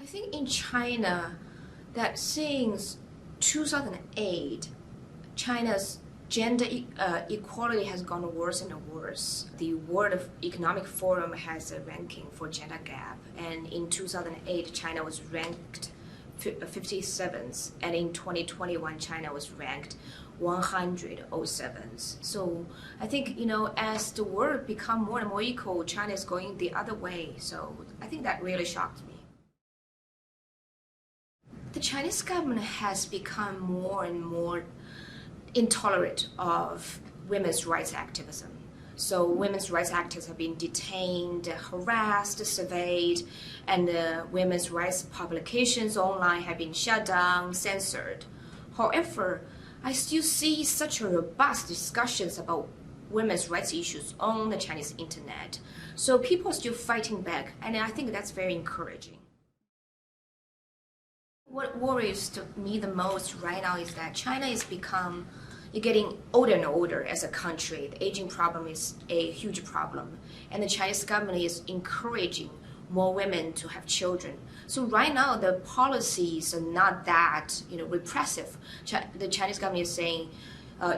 think in China, that since 2008, China's gender equality has gone worse and worse. The World Economic Forum has a ranking for gender gap, and in 2008, China was ranked 57th, and in 2021, China was ranked 107th. So I think, as the world become more and more equal, China is going the other way. So I think that really shocked me. The Chinese government has become more and more intolerant of women's rights activism. So women's rights activists have been detained, harassed, surveyed, and women's rights publications online have been shut down, censored. However, I still see such a robust discussions about women's rights issues on the Chinese internet. So people are still fighting back, and I think that's very encouraging. What worries me the most right now is that China is getting older and older as a country. The aging problem is a huge problem, and the Chinese government is encouraging more women to have children. So right now the policies are not that repressive. The Chinese government is saying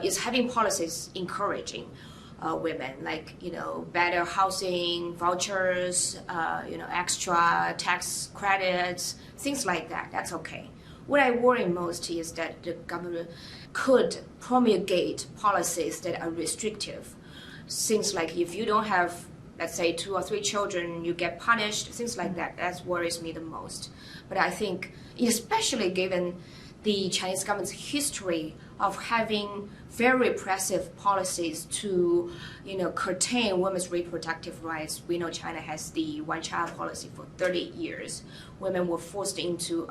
is having policies encouraging women, like better housing vouchers, extra tax credits, things like that. That's okay. What I worry most is that the government could promulgate policies that are restrictive. Things like if you don't have, let's say, 2 or 3 children, you get punished, things like that. That worries me the most. But I think, especially given the Chinese government's history of having very repressive policies to, curtail women's reproductive rights. We know China has the one-child policy for 30 years. Women were forced into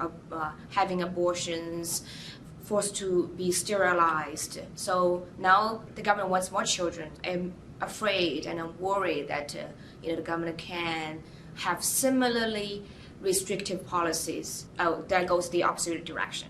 having abortions, forced to be sterilized. So now the government wants more children. I'm afraid and I'm worried that the government can have similarly restrictive policies that goes the opposite direction.